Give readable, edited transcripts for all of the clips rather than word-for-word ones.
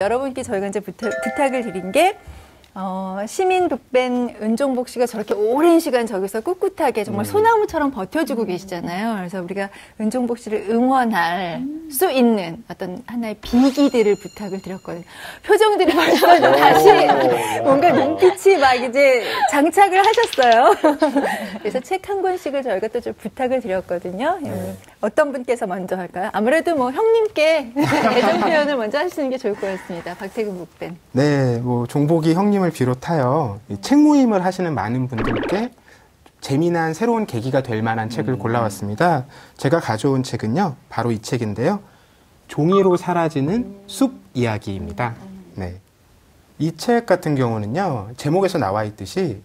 여러분께 저희가 이제 부탁을 드린 게 시민 북밴 은종복 씨가 저렇게 오랜 시간 저기서 꿋꿋하게 정말 소나무처럼 버텨주고 계시잖아요. 그래서 우리가 은종복 씨를 응원할 수 있는 어떤 하나의 비기들을 부탁을 드렸거든요. 표정들이 벌써 다시 뭔가 눈빛이 막 이제 장착을 하셨어요. 그래서 책 한 권씩을 저희가 또 좀 부탁을 드렸거든요. 어떤 분께서 먼저 할까요? 아무래도 뭐 형님께 애정 표현을 먼저 하시는 게 좋을 것 같습니다. 박태근 북밴. 네, 뭐 종복이 형님을 비롯하여 이 책 모임을 하시는 많은 분들께 재미난 새로운 계기가 될 만한 책을 골라왔습니다. 제가 가져온 책은요, 바로 이 책인데요. 종이로 사라지는 숲 이야기입니다. 네. 이 책 같은 경우는요, 제목에서 나와 있듯이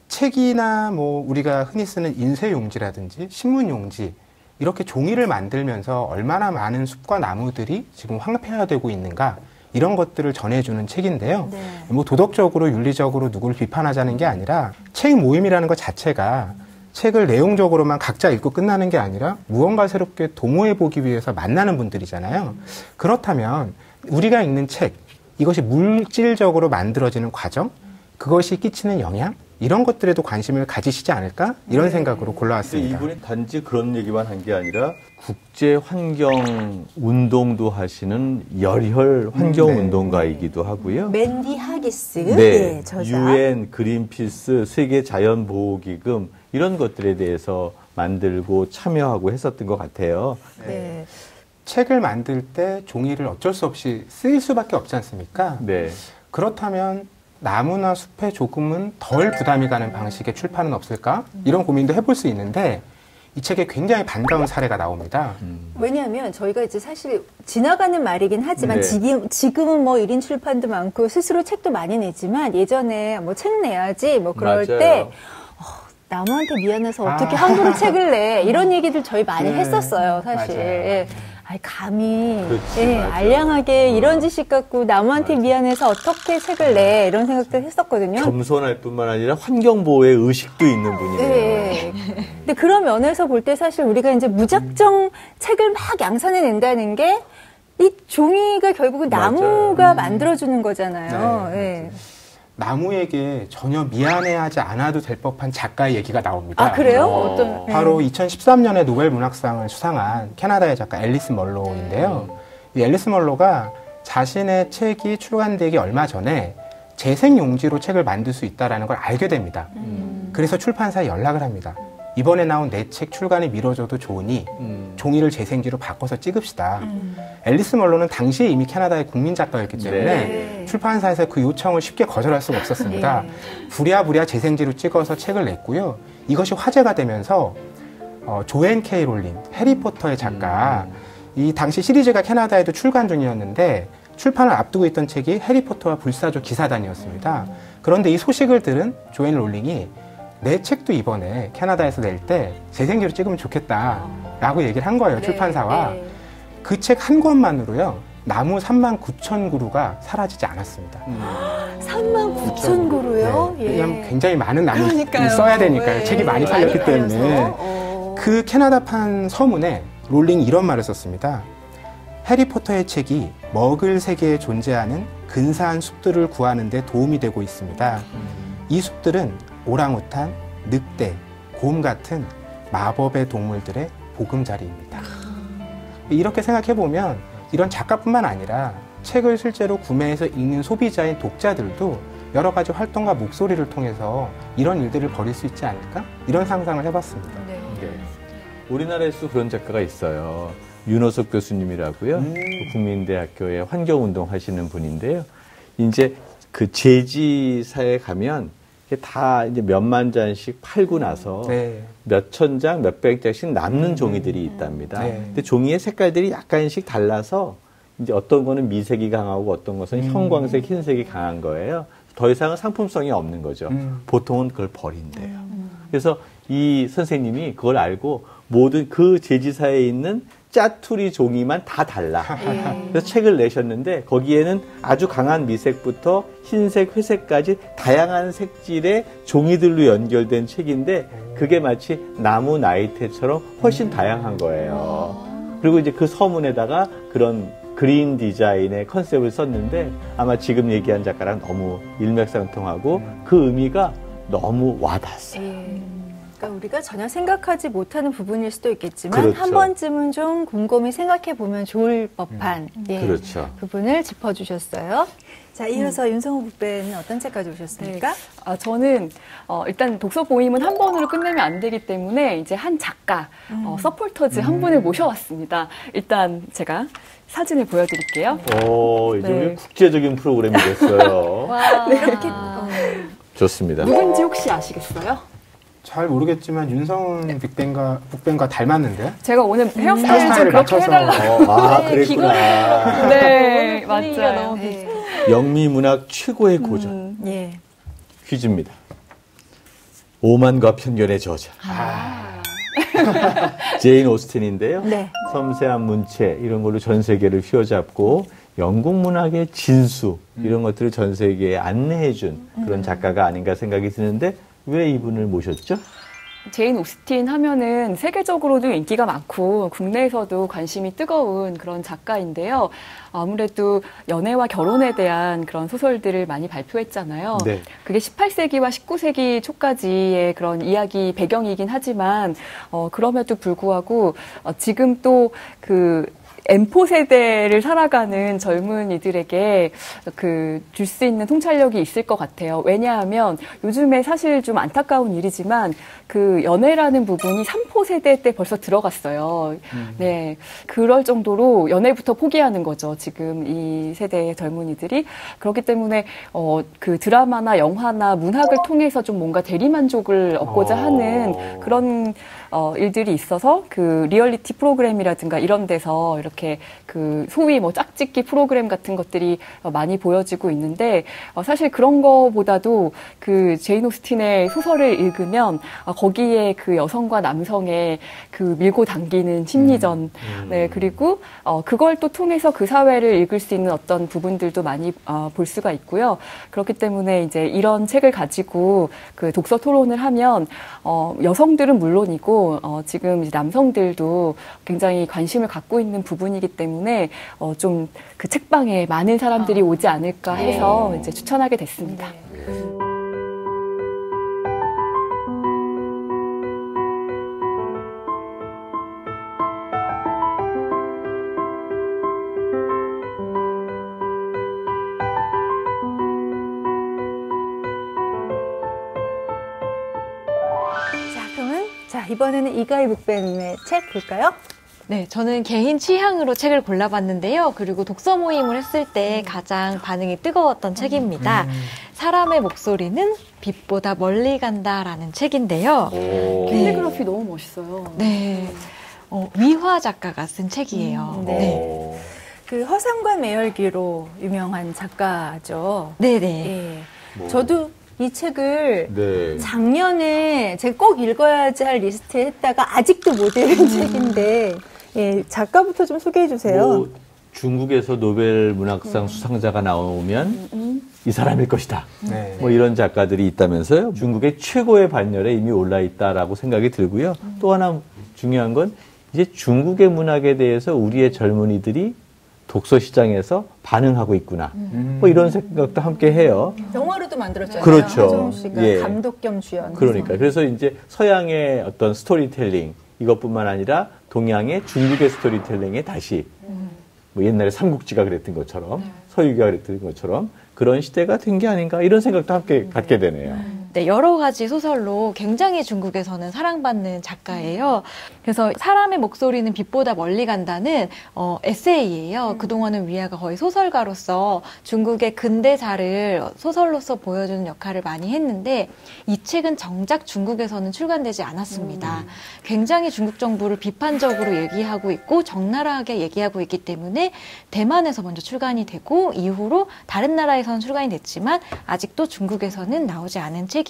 책이나 뭐 우리가 흔히 쓰는 인쇄용지라든지 신문용지, 이렇게 종이를 만들면서 얼마나 많은 숲과 나무들이 지금 황폐화되고 있는가, 이런 것들을 전해주는 책인데요. 네. 뭐 도덕적으로 윤리적으로 누구를 비판하자는 게 아니라 책 모임이라는 것 자체가 책을 내용적으로만 각자 읽고 끝나는 게 아니라 무언가 새롭게 도모해보기 위해서 만나는 분들이잖아요. 그렇다면 우리가 읽는 책, 이것이 물질적으로 만들어지는 과정, 그것이 끼치는 영향, 이런 것들에도 관심을 가지시지 않을까? 이런 생각으로 골라왔습니다. 이분이 단지 그런 얘기만 한 게 아니라 국제환경운동도 하시는 열혈 환경운동가이기도 하고요. 맨디 하기스, 네, 저자. UN, 그린피스, 세계자연보호기금 이런 것들에 대해서 만들고 참여하고 했었던 것 같아요. 네. 책을 만들 때 종이를 어쩔 수 없이 쓰일 수밖에 없지 않습니까? 네. 그렇다면 나무나 숲에 조금은 덜 부담이 가는 방식의 출판은 없을까? 이런 고민도 해볼 수 있는데 이 책에 굉장히 반가운 사례가 나옵니다. 왜냐하면 저희가 이제 사실 지나가는 말이긴 하지만 네. 지금은 뭐 1인 출판도 많고 스스로 책도 많이 내지만 예전에 뭐 책 내야지 뭐 그럴 맞아요. 때 나무한테 미안해서 어떻게 함부로 책을 내 이런 얘기들 저희 많이 네. 했었어요 사실. 맞아요. 예. 아이 감히 그렇지, 맞아요. 알량하게 이런 짓씩 갖고 나무한테 미안해서 어떻게 책을 내 이런 생각들 했었거든요. 겸손할 뿐만 아니라 환경보호의 의식도 있는 분이네요. 네. 근데 그런 면에서 볼 때 사실 우리가 이제 무작정 책을 막 양산해 낸다는 게 이 종이가 결국은 나무가 만들어주는 거잖아요. 네. 나무에게 전혀 미안해하지 않아도 될 법한 작가의 얘기가 나옵니다. 아, 그래요? 어떤? 바로 2013년에 노벨 문학상을 수상한 캐나다의 작가 앨리스 멀로우인데요. 이 앨리스 멀로우가 자신의 책이 출간되기 얼마 전에 재생용지로 책을 만들 수 있다는 걸 알게 됩니다. 그래서 출판사에 연락을 합니다. 이번에 나온 내 책 출간이 미뤄져도 좋으니 종이를 재생지로 바꿔서 찍읍시다. 앨리스 멀로는 당시에 이미 캐나다의 국민 작가였기 때문에 출판사에서 그 요청을 쉽게 거절할 수가 없었습니다. 부랴부랴 재생지로 찍어서 책을 냈고요. 이것이 화제가 되면서 조앤 K 롤링, 해리포터의 작가, 이 당시 시리즈가 캐나다에도 출간 중이었는데 출판을 앞두고 있던 책이 해리포터와 불사조 기사단이었습니다. 그런데 이 소식을 들은 조앤 롤링이 내 책도 이번에 캐나다에서 낼 때 재생지로 찍으면 좋겠다라고 얘기를 한 거예요, 출판사와. 그 책 한 권만으로요, 나무 39,000그루가 사라지지 않았습니다. 39,000그루요? 네. 왜냐하면 굉장히 많은 나무를 써야 되니까요. 책이 많이 팔렸기 때문에. 그 캐나다판 서문에 롤링이 이런 말을 썼습니다. 해리포터의 책이 먹을 세계에 존재하는 근사한 숲들을 구하는 데 도움이 되고 있습니다. 이 숲들은 오랑우탄, 늑대, 곰 같은 마법의 동물들의 보금자리입니다. 이렇게 생각해보면 이런 작가뿐만 아니라 책을 실제로 구매해서 읽는 소비자인 독자들도 여러 가지 활동과 목소리를 통해서 이런 일들을 벌일 수 있지 않을까? 이런 상상을 해봤습니다. 네. 우리나라에서 그런 작가가 있어요. 윤호석 교수님이라고요. 국민대학교에 환경운동 하시는 분인데요. 이제 그 제지사에 가면 다 이제 몇만 잔씩 팔고 나서 몇천 장, 몇백 장씩 남는 종이들이 있답니다. 근데 종이의 색깔들이 약간씩 달라서 이제 어떤 거는 미색이 강하고 어떤 것은 형광색, 흰색이 강한 거예요. 더 이상은 상품성이 없는 거죠. 보통은 그걸 버린대요. 그래서 이 선생님이 그걸 알고 모든 그 제지사에 있는 짜투리 종이만 다 달라. 그래서 책을 내셨는데 거기에는 아주 강한 미색부터 흰색, 회색까지 다양한 색질의 종이들로 연결된 책인데 그게 마치 나무 나이테처럼 훨씬 다양한 거예요. 그리고 이제 그 서문에다가 그런 그린 디자인의 컨셉을 썼는데 아마 지금 얘기한 작가랑 너무 일맥상통하고 그 의미가 너무 와닿았어요. 예. 그러니까 우리가 전혀 생각하지 못하는 부분일 수도 있겠지만 그렇죠. 한 번쯤은 좀 곰곰이 생각해 보면 좋을 법한 예, 그렇죠. 부분을 짚어주셨어요. 자, 이어서 윤성호 북배는 어떤 책 가져오셨습니까? 저는 일단 독서 모임은 한 번으로 끝내면 안 되기 때문에 이제 한 작가, 서포터즈 한 분을 모셔왔습니다. 일단 제가 사진을 보여드릴게요. 이제 네. 국제적인 프로그램이 됐어요. 와, 네, 이렇게 좋습니다. 누군지 혹시 아시겠어요? 잘 모르겠지만 윤성훈 북밴과 닮았는데? 제가 오늘 헤어스타일 좀 헤어스타일을 그렇게 맞춰서. 해달라고. 그랬구나. 네, 분위기가 맞아요. 너무 네. 영미문학 최고의 고전 예. 퀴즈입니다. 오만과 편견의 저자 제인 오스틴인데요. 네. 섬세한 문체 이런 걸로 전 세계를 휘어잡고 영국 문학의 진수 이런 것들을 전 세계에 안내해준 그런 작가가 아닌가 생각이 드는데 왜 이분을 모셨죠? 제인 오스틴 하면은 세계적으로도 인기가 많고 국내에서도 관심이 뜨거운 그런 작가인데요. 아무래도 연애와 결혼에 대한 그런 소설들을 많이 발표했잖아요. 네. 그게 18세기와 19세기 초까지의 그런 이야기 배경이긴 하지만 그럼에도 불구하고 지금 또 그 M4 세대를 살아가는 젊은이들에게 줄 수 있는 통찰력이 있을 것 같아요. 왜냐하면 요즘에 사실 좀 안타까운 일이지만 그 연애라는 부분이 3포 세대 때 벌써 들어갔어요. 네. 그럴 정도로 연애부터 포기하는 거죠. 지금 이 세대의 젊은이들이. 그렇기 때문에 그 드라마나 영화나 문학을 통해서 좀 뭔가 대리만족을 얻고자 하는 그런 일들이 있어서 그 리얼리티 프로그램이라든가 이런 데서 이렇게 그 소위 뭐 짝짓기 프로그램 같은 것들이 많이 보여지고 있는데 사실 그런 거보다도 그 제인 오스틴의 소설을 읽으면 거기에 그 여성과 남성의 그 밀고 당기는 심리전 네 그리고 그걸 또 통해서 그 사회를 읽을 수 있는 어떤 부분들도 많이 볼 수가 있고요. 그렇기 때문에 이제 이런 책을 가지고 그 독서 토론을 하면 여성들은 물론이고 지금 이제 남성들도 굉장히 관심을 갖고 있는 부분이기 때문에 좀 그 책방에 많은 사람들이 오지 않을까 해서 이제 추천하게 됐습니다. 이번에는 이가희 북배님의 책 볼까요? 네, 저는 개인 취향으로 책을 골라봤는데요. 그리고 독서 모임을 했을 때 가장 반응이 뜨거웠던 책입니다. 사람의 목소리는 빛보다 멀리 간다라는 책인데요. 캘리그라피 너무 멋있어요. 네, 위화 작가가 쓴 책이에요. 네. 그 허상과 매열기로 유명한 작가죠. 네네. 예. 저도 이 책을 네. 작년에 제가 꼭 읽어야지 할 리스트에 했다가 아직도 못 읽은 책인데 예, 작가부터 좀 소개해 주세요. 뭐 중국에서 노벨 문학상 수상자가 나오면 이 사람일 것이다. 네. 뭐 이런 작가들이 있다면서요. 중국의 최고의 반열에 이미 올라 있다라고 생각이 들고요. 또 하나 중요한 건 이제 중국의 문학에 대해서 우리의 젊은이들이 독서 시장에서 반응하고 있구나. 뭐 이런 생각도 함께 해요. 영화로도 만들었잖아요. 그렇죠. 하정우 씨가 예. 감독 겸 주연. 그러니까 그래서 이제 서양의 어떤 스토리텔링 이것뿐만 아니라 동양의 중국의 스토리텔링에 다시 뭐 옛날에 삼국지가 그랬던 것처럼 서유기가 그랬던 것처럼 그런 시대가 된 게 아닌가 이런 생각도 함께 갖게 되네요. 네, 여러 가지 소설로 굉장히 중국에서는 사랑받는 작가예요. 그래서 사람의 목소리는 빛보다 멀리 간다는 에세이예요. 그동안은 위아가 거의 소설가로서 중국의 근대사를 소설로서 보여주는 역할을 많이 했는데 이 책은 정작 중국에서는 출간되지 않았습니다. 굉장히 중국 정부를 비판적으로 얘기하고 있고 적나라하게 얘기하고 있기 때문에 대만에서 먼저 출간이 되고 이후로 다른 나라에서는 출간이 됐지만 아직도 중국에서는 나오지 않은 책이에요.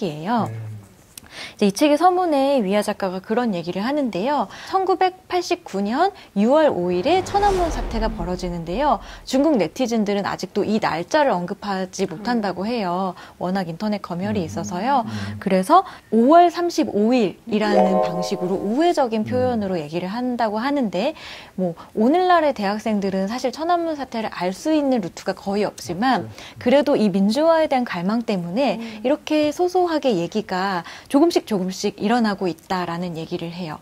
이제 이 책의 서문에 위아 작가가 그런 얘기를 하는데요. 1989년 6월 5일에 천안문 사태가 벌어지는데요. 중국 네티즌들은 아직도 이 날짜를 언급하지 못한다고 해요. 워낙 인터넷 검열이 있어서요. 그래서 5월 35일이라는 방식으로 우회적인 표현으로 얘기를 한다고 하는데, 뭐 오늘날의 대학생들은 사실 천안문 사태를 알 수 있는 루트가 거의 없지만 그래도 이 민주화에 대한 갈망 때문에 이렇게 소소하게 얘기가 조금씩 일어나고 있다라는 얘기를 해요.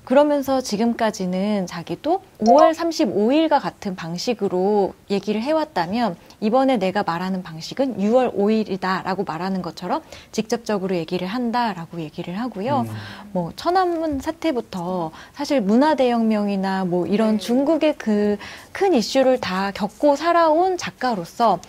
그러면서 지금까지는 자기도 5월 35일과 같은 방식으로 얘기를 해왔다면 이번에 내가 말하는 방식은 6월 5일이다라고 말하는 것처럼 직접적으로 얘기를 한다라고 얘기를 하고요. 뭐 천안문 사태부터 사실 문화대혁명이나 뭐 이런 중국의 그 큰 이슈를 다 겪고 살아온 작가로서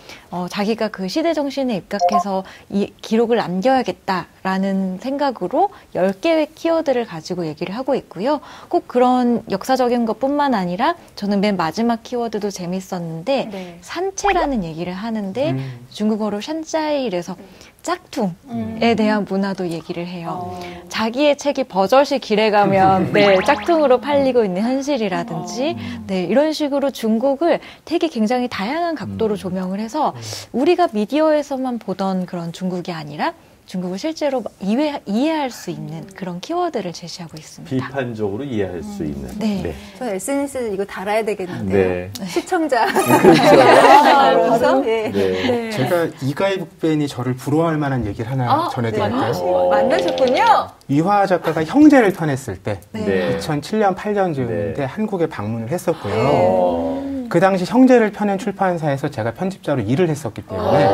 자기가 그 시대 정신에 입각해서 이 기록을 남겨야겠다라는 생각으로 10개의 키워드를 가지고 얘기를 하고 있고요. 꼭 그런 역사적인 것뿐만 아니라 저는 맨 마지막 키워드도 재밌었는데 네. 산채라는 얘기를 하는데 중국어로 샨짜이에서 짝퉁에 대한 문화도 얘기를 해요. 자기의 책이 버젓이 길에 가면 네, 짝퉁으로 팔리고 있는 현실이라든지 네, 이런 식으로 중국을 되게 굉장히 다양한 각도로 조명을 해서 우리가 미디어에서만 보던 그런 중국이 아니라 중국을 실제로 이해할 수 있는 그런 키워드를 제시하고 있습니다. 비판적으로 이해할 수 있는. 네. 저 SNS에 이거 달아야 되겠는데요. 네. 시청자. 그렇죠. 네. 네. 제가 이가희 북벤이 저를 부러워할 만한 얘기를 하나 전해드릴까요? 만나셨군요. 위화 작가가 형제를 편했을 때 네. 2007년 8년쯤인데 네. 한국에 방문을 했었고요. 그 당시 형제를 펴낸 출판사에서 제가 편집자로 일을 했었기 때문에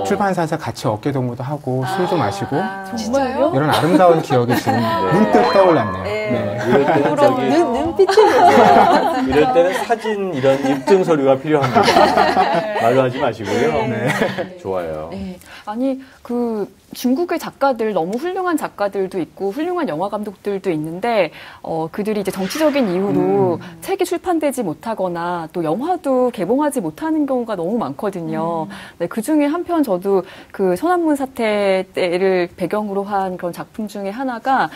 출판사에서 같이 어깨동무도 하고 술도 마시고 진짜요? 이런 아름다운 기억이 지금 문득 떠올랐네요. 네. 이럴 때는 저기 눈빛이 보세요. 이럴 때는 사진 이런 입증 서류가 필요합니다. 말로 하지 마시고요. 네. 좋아요. 네. 아니, 그 중국의 작가들, 너무 훌륭한 작가들도 있고 훌륭한 영화 감독들도 있는데 그들이 이제 정치적인 이유로 책이 출판되지 못하거나 또 영화도 개봉하지 못하는 경우가 너무 많거든요. 네, 그 중에 한편 저도 그 천안문 사태를 배경으로 한 그런 작품 중에 하나가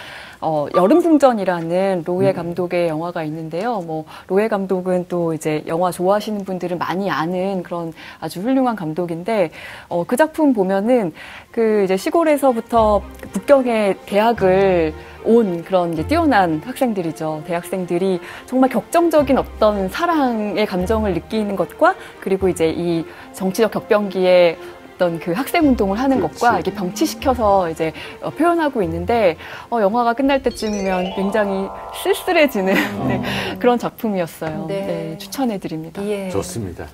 여름궁전이라는 로에 감독의 영화가 있는데요. 뭐 로에 감독은 또 이제 영화 좋아하시는 분들은 많이 아는 그런 아주 훌륭한 감독인데 그 작품 보면은 그 이제 시골에서부터 북경의 대학을 온 그런 이제 뛰어난 학생들이죠. 대학생들이 정말 격정적인 어떤 사랑의 감정을 느끼는 것과 그리고 이제 이 정치적 격변기에 어떤 그 학생 운동을 하는 것과 이게 병치시켜서 이제 표현하고 있는데 영화가 끝날 때쯤이면 굉장히 쓸쓸해지는 네, 그런 작품이었어요. 네. 네, 추천해드립니다. 예. 좋습니다.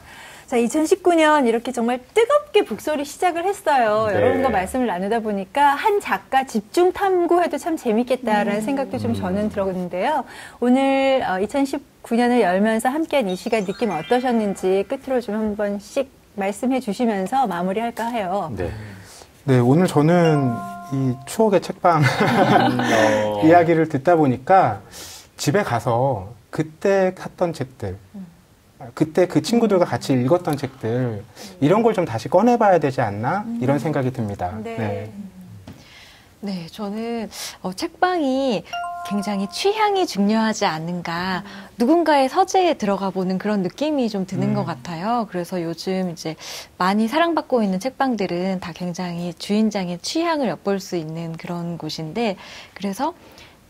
자, 2019년 이렇게 정말 뜨겁게 북소리 시작을 했어요. 네. 여러분과 말씀을 나누다 보니까 한 작가 집중 탐구해도 참 재밌겠다라는 생각도 좀 저는 들었는데요. 오늘 2019년을 열면서 함께한 이 시간 느낌 어떠셨는지 끝으로 좀 한 번씩 말씀해 주시면서 마무리할까 해요. 네. 네, 오늘 저는 이 추억의 책방 이야기를 듣다 보니까 집에 가서 그때 샀던 책들, 그때 그 친구들과 같이 읽었던 책들, 이런 걸 좀 다시 꺼내봐야 되지 않나? 이런 생각이 듭니다. 네. 네, 저는 책방이 굉장히 취향이 중요하지 않은가, 누군가의 서재에 들어가 보는 그런 느낌이 좀 드는 것 같아요. 그래서 요즘 이제 많이 사랑받고 있는 책방들은 다 굉장히 주인장의 취향을 엿볼 수 있는 그런 곳인데, 그래서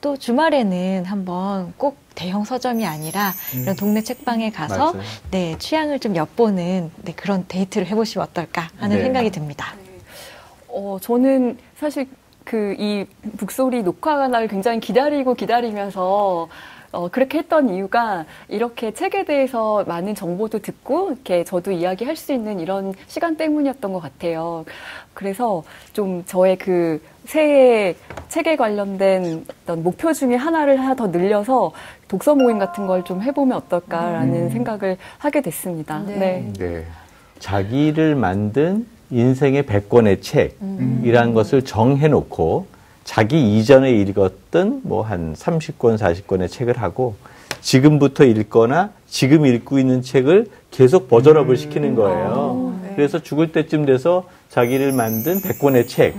또 주말에는 한번 꼭 대형 서점이 아니라 이런 동네 책방에 가서 맞아요. 네, 취향을 좀 엿보는 네, 그런 데이트를 해보시면 어떨까 하는 네. 생각이 듭니다. 저는 사실 이 북소리 녹화 날 굉장히 기다리면서 그렇게 했던 이유가 이렇게 책에 대해서 많은 정보도 듣고 이렇게 저도 이야기할 수 있는 이런 시간 때문이었던 것 같아요. 그래서 좀 저의 그 새해 책에 관련된 어떤 목표 중에 하나를 하나 더 늘려서 독서 모임 같은 걸 좀 해보면 어떨까라는 생각을 하게 됐습니다. 네. 네. 자기를 만든 인생의 100권의 책이라는 것을 정해놓고 자기 이전에 읽었던 뭐 한 30권, 40권의 책을 하고 지금부터 읽거나 지금 읽고 있는 책을 계속 버전업을 시키는 거예요. 네. 그래서 죽을 때쯤 돼서 자기를 만든 100권의 책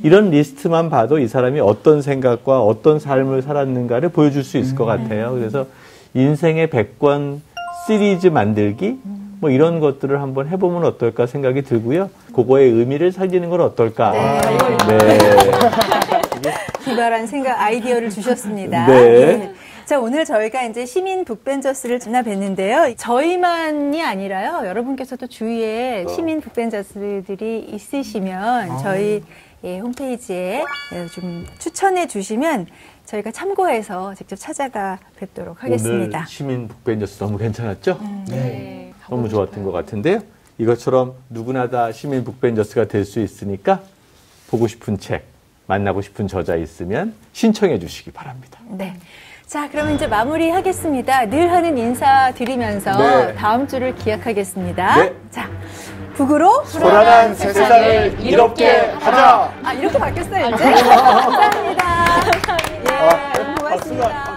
이런 리스트만 봐도 이 사람이 어떤 생각과 어떤 삶을 살았는가를 보여줄 수 있을 것 같아요. 그래서 인생의 100권 시리즈 만들기 뭐 이런 것들을 한번 해보면 어떨까 생각이 들고요. 그거의 의미를 살리는 건 어떨까. 네. 기발한 생각, 아이디어를 주셨습니다. 네. 예. 자, 오늘 저희가 이제 시민 북벤저스를 지나뵀는데요. 저희만이 아니라요. 여러분께서도 주위에 시민 북벤저스들이 있으시면 저희 홈페이지에 좀 추천해 주시면 저희가 참고해서 직접 찾아가 뵙도록 하겠습니다. 오늘 시민 북벤저스 너무 괜찮았죠? 네. 너무 좋았던 것 같은데요. 이것처럼 누구나 다 시민 북벤저스가 될 수 있으니까 보고 싶은 책, 만나고 싶은 저자 있으면 신청해 주시기 바랍니다. 네. 자, 그러면 이제 마무리하겠습니다. 늘 하는 인사 드리면서 네. 다음 주를 기약하겠습니다. 네. 자, 북으로 소란한 세상을 이롭게 하자. 이렇게 바뀌었어요, 이제. 감사합니다. 예, 고맙습니다.